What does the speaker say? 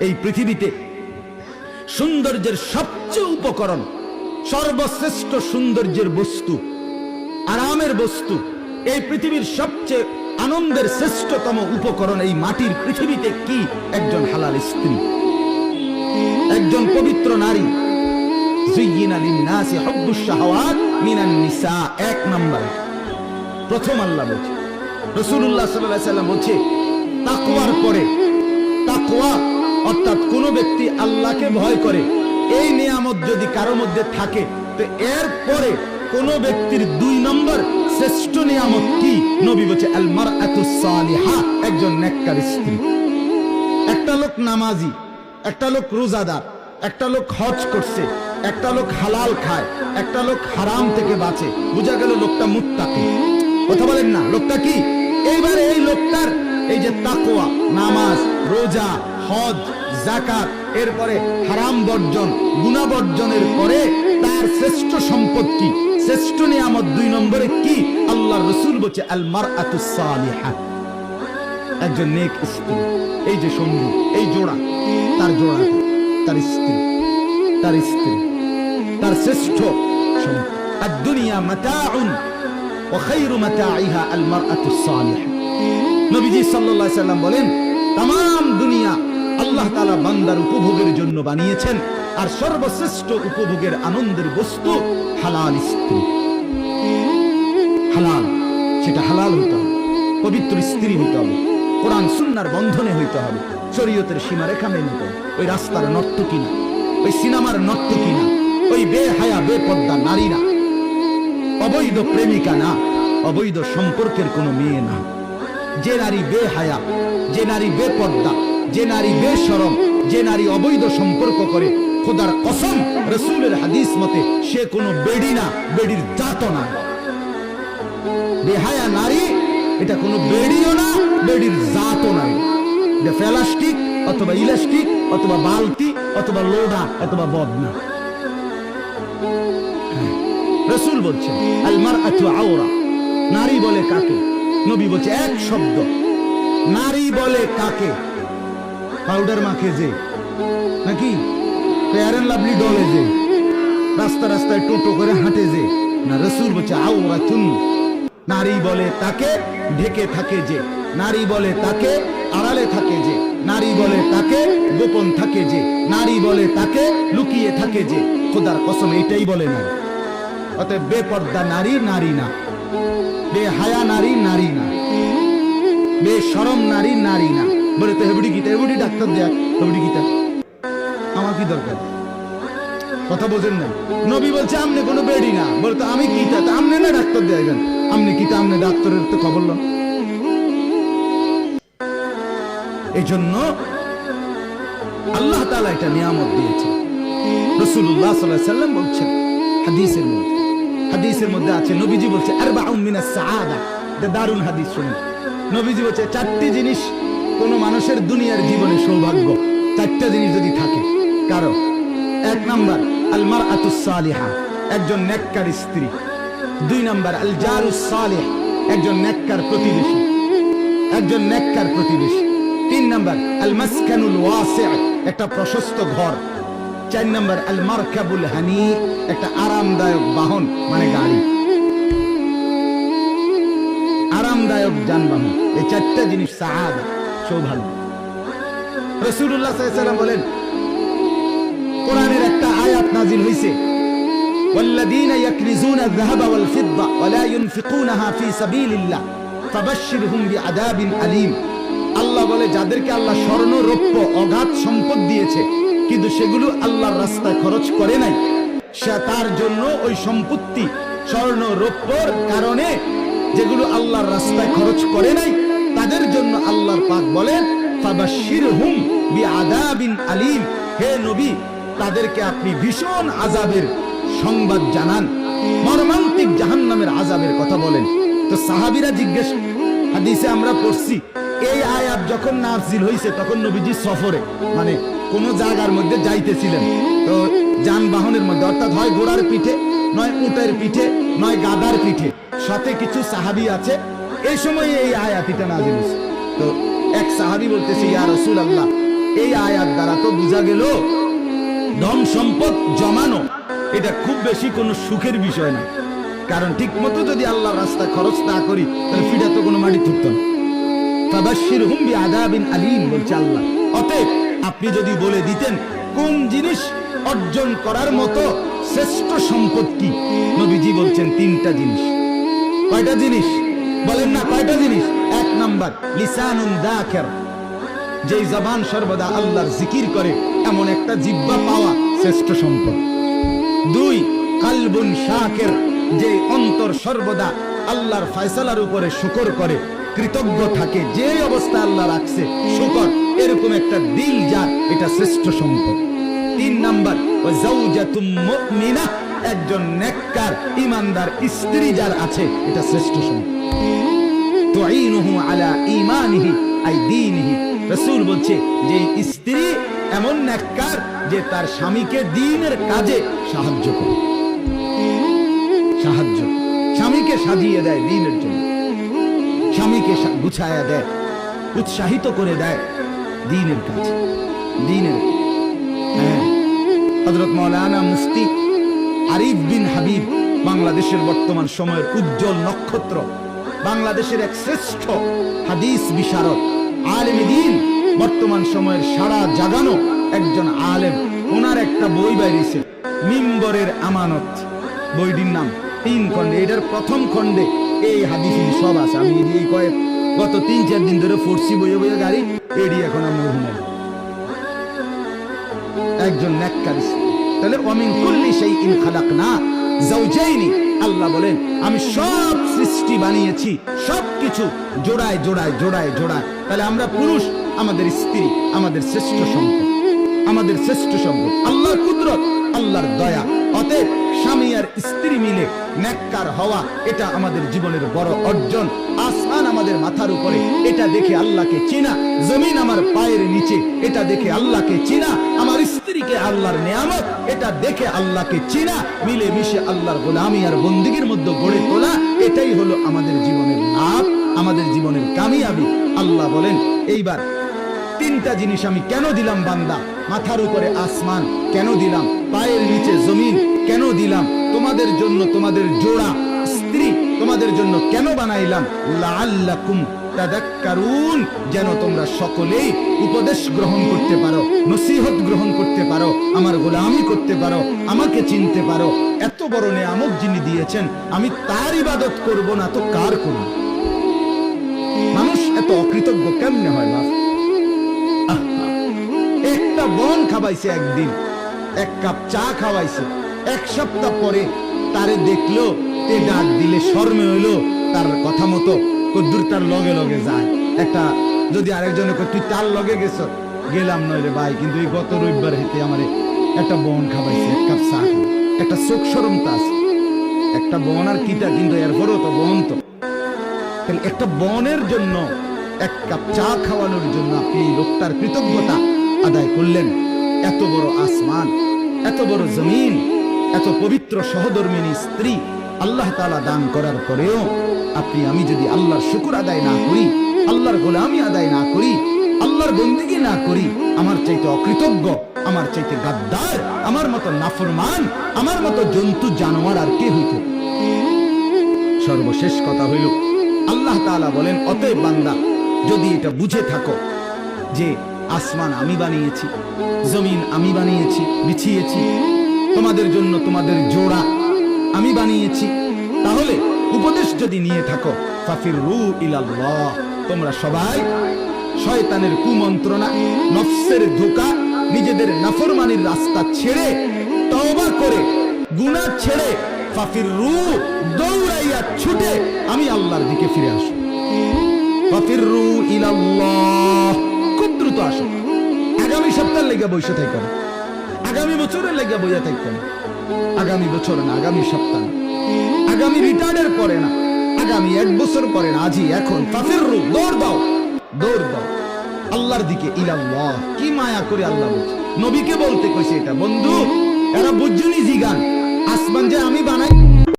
এই পৃথিবীতে সৌন্দর্যের সবচেয়ে উপকরণ, সর্বশ্রেষ্ঠ সৌন্দর্যের বস্তু, আরামের বস্তু, এই পৃথিবীর সবচেয়ে আনন্দের শ্রেষ্ঠতম উপকরণ এই মাটির পৃথিবীতে কি? একজন হালাল স্ত্রী, একজন পবিত্র নারী। যুয়্যিনা লিন-নাসি হুব্বুশ শাহাওয়াত মিনান নিসা, এক নাম্বার। প্রথম আল্লাহ বলছে, রাসূলুল্লাহ সাল্লাল্লাহু আলাইহি ওয়াসাল্লাম বলছে, তাকওয়ার পরে, তাকওয়া অর্থাৎ কোন ব্যক্তি আল্লাহকে ভয় করে, এই নিয়ামত যদি কারো মধ্যে থাকে, তো এর পরে কোন ব্যক্তির 2 নম্বর শ্রেষ্ঠ নিয়ামত কি? নবী বলছে আল মারআতুস সালিহা, একজন নেককার স্ত্রী। একটা লোক নামাজি, একটা লোক রোজাদার, একটা লোক হজ করছে, একটা লোক হালাল খায়, একটা লোক হারাম থেকে বাঁচে, বোঝা গেল লোকটা মুত্তাকি। কথা বলেন না, লোকটা কি? এইবার এই লোকটার এই যে তাকওয়া, নামাজ, রোজা, হজ, যাকাত, এরপরে হারাম বর্জন, গুনাহ বর্জনের পরে তার শ্রেষ্ঠ সম্পদ কি? শ্রেষ্ঠ নিয়ামত 2 নম্বরে কি? আল্লাহর রাসূল বলছে আল মারআতুস সালিহা, একজন নেক স্ত্রী। এই যে সঙ্গী, এই জোড়া, তার জোড়া, তার স্ত্রী, তার স্ত্রী, তার শ্রেষ্ঠ সম্পদ। আদ-দুনিয়া মাতাউন ওয়া খায়রু মাতাইহা আল মারআতুস সালিহা। নবীজি সাল্লাল্লাহু আলাইহি সাল্লাম বলেন, तमाम দুনিয়া আল্লাহ তাআলা বান্দার উপভোগের জন্য বানিয়েছেন, আর সর্বশ্রেষ্ঠ উপভোগের আনন্দের বস্তু হালাল স্ত্রী। হালাল, সেটা হালাল হইতে হবে, পবিত্র স্ত্রী হইতে হবে, কোরআন সুন্নাহর বন্ধনে হইতে হবে, শরীয়তের সীমারেখা মেনে নিতে হবে। ওই রাস্তার নর্তকী না, ওই সিনেমার নর্তকী না, ওই বেহায়া বেপর্দা নারী না, অবৈধ প্রেমিকা না, অবৈধ সম্পর্কের কোনো মেয়ে না। যে নারী বেহায়া, যে নারী বেপর্দা, যে নারী বেশরম, যে নারী অবৈধ সম্পর্ক করে, খোদার কসম, রাসূলের হাদিস মতে সে কোনো বেডি না, বেডির জাতও না। বেহায়া নারী এটা কোনো বেডিও না, বেডির জাতও নাই। এটা প্লাস্টিক অথবা ইলাস্টিক অথবা বালতি অথবা লোডা অথবা বদনা। রাসূল বলছেন আল মারআতু আওরা, নারী বলে কাকে? নবী বলছে এক শব্দ, নারী বলে কাকে? পাউডার মাখে যে, নাকি ফেয়ার এন্ড লাভলি ডলে যে, রাস্তা রাস্তায় টোটো করে হাঁটে যে, না। রাসূল বলছে আওরাতুন, নারী বলে তাকে ঢেকে থাকে যে, নারী বলে তাকে আড়ালে থাকে যে, নারী বলে তাকে গোপন থাকে যে, নারী বলে তাকে লুকিয়ে থাকে যে। খোদার কসম এটাই বলে নারী। অতএব বেপর্দা নারী নারী না, বেহায়া নারী নারী না, বেশরম নারী নারী না। বলে তো হেবুড়ি গীতা, হেবুড়ি ডাক্তার দেয়া, হেবুড়ি গীতা আমার কি দরকার? কথা বোঝেন না? নবী বলছে আমনে কোনো বেডি না। বলে তো আমি গীতা, তা আমনে না ডাক্তার দেয়াবেন, আমনে গীতা, আমনে ডাক্তারের তো খবর লো। এই জন্য আল্লাহ তাআলা এটা নিয়ামত দিয়েছে। রাসূলুল্লাহ সাল্লাল্লাহু আলাইহি ওয়াসাল্লাম বলছেন হাদিসের মধ্যে, হাদিসের মধ্যে আছে, নবীজি বলছে আরবাউন মিনাস সাআদা, এটা দারুণ হাদিস শুনুন। নবীজি বলছে 4টি জিনিস কোন মানুষের দুনিয়ার জীবনে সৌভাগ্য, 4টা জিনিস যদি থাকে কারো। 1 নাম্বার আল মারআতুস সালিহা, একজন নেককার স্ত্রী। 2 নাম্বার আল জারুস সালিহ, একজন নেককার প্রতিবেশী, একজন নেককার প্রতিবেশী। 3 নাম্বার আল মাসকানুল ওয়াসি', একটা প্রশস্ত ঘর। 4 নাম্বার আল মারকাবুল হানি, একটা আরামদায়ক বাহন, মানে গাড়ি, আরামদায়ক যানবাহন। এই 4টা জিনিস সাআদা, সৌভাগ্য। রাসূলুল্লাহ সাল্লাল্লাহু আলাইহি ওয়াসাল্লাম বলেন, কোরআনের একটা আয়াত নাজিল হইছে, ওয়াল্লাযীনা ইয়াকনিজুনা আয-যাহাবা ওয়াল ফিদ্দা ওয়া লা ইউনফিকুনাহা ফি সাবিলিল্লাহ ফাবাশশিরহুম বিআযাবিন আলীম। আল্লাহ বলে, যাদেরকে আল্লাহ স্বর্ণ রৌপ্য অগাধ সম্পদ দিয়েছে কিন্তু সেগুলো আল্লাহর রাস্তায় খরচ করে নাই, সে তার জন্য ওই সম্পত্তি স্বর্ণ রৌপ্যর কারণে যেগুলো আল্লাহর রাস্তায় খরচ করে নাই, তাদের জন্য আল্লাহর পাক বলেন ফাবাশশিরহুম বিআযাবিন আলীম, হে নবী তাদেরকে আপনি ভীষণ আযাবের সংবাদ জানান, মর্মান্তিক জাহান্নামের আযাবের কথা বলেন। তো সাহাবীরা জিজ্ঞেস, হাদিসে আমরা পড়ছি, এই আয়াত যখন নাযিল হইছে তখন নবীজি সফরে, মানে কোন জায়গার মধ্যে যাইতেছিলেন, তো যানবাহনের মধ্যে, অর্থাৎ হয় ঘোড়ার পিঠে, নয় উটের পিঠে, নয় গাধার পিঠে, সাথে কিছু সাহাবী আছে। এই সময় এই আয়াতটা নাযিল হইছে। তো এক সাহাবী বলতেছে, ইয়া রাসূলুল্লাহ, এই আয়াত দ্বারা তো বোঝা গেল ধন সম্পদ জমানো এটা খুব বেশি কোনো সুখের বিষয় না। কারণ ঠিক মতো যদি আল্লাহর রাস্তায় খরচ না করি তাহলে ফিডা তো কোনো মাটি থুকত না। ফাবাশশিরহুম বিআযাবিন আলীম বলছে আল্লাহ। অতএব আপনি যদি বলে দিতেন কোন জিনিস অর্জন করার মতো শ্রেষ্ঠ সম্পদ কি, নবীজি বলছেন তিনটা জিনিস। কয়টা জিনিস বলেন না? কয়টা জিনিস? এক নাম্বার লিসানুন যাকির, যেই জবান সর্বদা আল্লাহর জিকির করে এমন একটা জিহ্বা পাওয়া শ্রেষ্ঠ সম্পদ। দুই, কালবুন শাকির, যে অন্তর সর্বদা আল্লাহর ফয়সালার উপরে শুকর করে, কৃতজ্ঞ থাকে, যে অবস্থা আল্লাহ রাখছে শুকর, এরকম একটা দিল যার, এটা শ্রেষ্ঠ সম্পদ। তিন নাম্বার ওয়াজাউজাতুম মুমিনা, একজন নেককার ঈমানদার স্ত্রী যার আছে, এটা শ্রেষ্ঠ সম্পদ। তুঈনুহু আলা ঈমানিহি আই দীনিহি, রাসূল বলছে যে স্ত্রী এমন নেককার যে তার স্বামীকে দ্বীনের কাজে সাহায্য করে, স্বামীকে সাজিয়ে দেয় দ্বীনের জন্য, স্বামীকে গুছায়া দেয়, উৎসাহিত করে দেয় দ্বীনের কাজ, দ্বীনের। হযরত মাওলানা মুফতি আরিফ বিন হাবিব, বাংলাদেশের বর্তমান সময়ের উজ্জ্বল নক্ষত্র, বাংলাদেশের এক শ্রেষ্ঠ হাদিস বিশারদ, আলেমে দ্বীন, বর্তমান সময়ের সারা জাগানো একজন আলেম। ওনার একটা বই বাইরেছে, মিম্বরের আমানত, বইটির নাম 3 খণ্ডে। এটার প্রথম খণ্ডে এই হাদিস সব আছে। আমি এই গত 3-4 দিন ধরে পড়ছি বইয়ে বইয়ে গাড়ি, এডি এখন আমি শুনাই। একজন নেককার স্ত্রী। তাহলে ওয়ামিন কুল্লি শাইইন খালাকনা যাওজাইনি, আল্লাহ বলেন আমি সব সৃষ্টি বানিয়েছি, সবকিছু জোড়ায় জোড়ায় জোড়ায় জোড়ায়। তাহলে আমরা পুরুষ, আমাদের স্ত্রী আমাদের শ্রেষ্ঠ সম্পদ, আমাদের শ্রেষ্ঠ সম্পদ। আল্লাহর কুদরত, আল্লাহর দয়া। অতএব স্বামী আর স্ত্রী মিলে নেককার হওয়া, এটা আমাদের জীবনের বড় অর্জন। আসমান আমাদের মাথার উপরে, এটা দেখে আল্লাহকে চিনা। জমিন আমার পায়ের নিচে, এটা দেখে আল্লাহকে চিনা। আমার স্ত্রীকে আল্লাহর নিয়ামত, এটা দেখে আল্লাহকে চিনা। মিলে মিশে আল্লাহর গোলামি আর বন্দেগীর মধ্যে গড়ে তোলা, এটাই হলো আমাদের জীবনের লাভ, আমাদের জীবনের কামিয়াবি। আল্লাহ বলেন এইবার 3টা জিনিস আমি কেন দিলাম বান্দা? মাথার উপরে আসমান কেন দিলাম? পায়ের নিচে জমিন কেন দিলাম? তোমাদের জন্য, তোমাদের জোড়া স্ত্রী তোমাদের জন্য কেন বানাইলাম? লাআল্লাকুম তাদাক্কারুন, যেন তোমরা সকলেই উপদেশ গ্রহণ করতে পারো, নসিহত গ্রহণ করতে পারো, আমার গোলামি করতে পারো, আমাকে চিনতে পারো। এত বড় নিয়ামত যিনি দিয়েছেন, আমি তার ইবাদত করব না তো কার করব? মানুষ এত অকৃতজ্ঞ কেমনে হয়? বাপ, একটা বন খাওয়াইছে, একদিন 1 কাপ চা খাওয়াইছে, 1 সপ্তাহ পরে তারে দেখলো, তে ডাক দিলে শর্মে হইলো, তার কথা মতো কদ্দুর তার লগে লগে যায়। একটা যদি আরেকজনে তুই তার লগে গেছ, গেলাম নইলে ভাই, কিন্তু এই গত রবিবার হেতে আমারে একটা বন খাওয়াইছে, 1 কাপ চা, একটা চোখ শরমতা আছে। একটা বন আর কিটা, কিন্তু এরপরও তো বন। তো তাহলে একটা বনের জন্য 1 কাপ চা খাওয়ানোর জন্য আপনি এই লোকটার কৃতজ্ঞতা আদায় করলেন। এত বড় আসমান, এত বড় জমিন, এত পবিত্র সহধর্মিনী স্ত্রী আল্লাহ তাআলা দান করার পরেও আপনি আমি যদি আল্লাহর শুকর আদায় না করি, আল্লাহর গোলামি আদায় না করি, আল্লাহর বন্দেগী না করি, আমার চাইতে অকৃতজ্ঞ, আমার চাইতে গাদ্দার, আমার মতো নাফরমান, আমার মতো জন্তু জানোয়ার আর কে হইত? সর্বশেষ কথা হইল, আল্লাহ তাআলা বলেন অতএব বান্দা, যদি এটা বুঝে থাকো যে আসমান আমি বানিয়েছি, জমিন আমি বানিয়েছি, বিছিয়েছি, তোমাদের জন্য তোমাদের জোড়া আমি বানিয়েছি, তাহলে উপদেশ যদি নিয়ে থাকো, ফাফিরু ইলাল্লাহ, তোমরা সবাই শয়তানের কুমন্ত্রণা, নফসের ধোঁকা, নিজেদের নাফরমানির রাস্তা ছেড়ে, তওবা করে, গুনাহ ছেড়ে, ফাফিরু, দৌড়াইয়া ছুটে আমি আল্লাহর দিকে ফিরে আসো। ফাফিরু ইলাল্লাহ, খুব দ্রুত আসো। আগামী সপ্তাহের লেগে বসে থাকো না, আগামী বছরের লেগে বইয়া থাকো না, আগামী বছর না, আগামী সপ্তাহ না, আগামী রিটায়ার্ডের পরে না, আগামী 1 বছর পরে না, আজই, এখন। ফাফিরু, দৌড় দাও, দৌড় দাও আল্লাহর দিকে। ইলাল্লাহ, কি মায়া করে আল্লাহ বলছে, নবীকে বলতে কইছে এটা। বন্ধু, এরা বুঝুনি জিগান, আসমান যে আমি বানাই।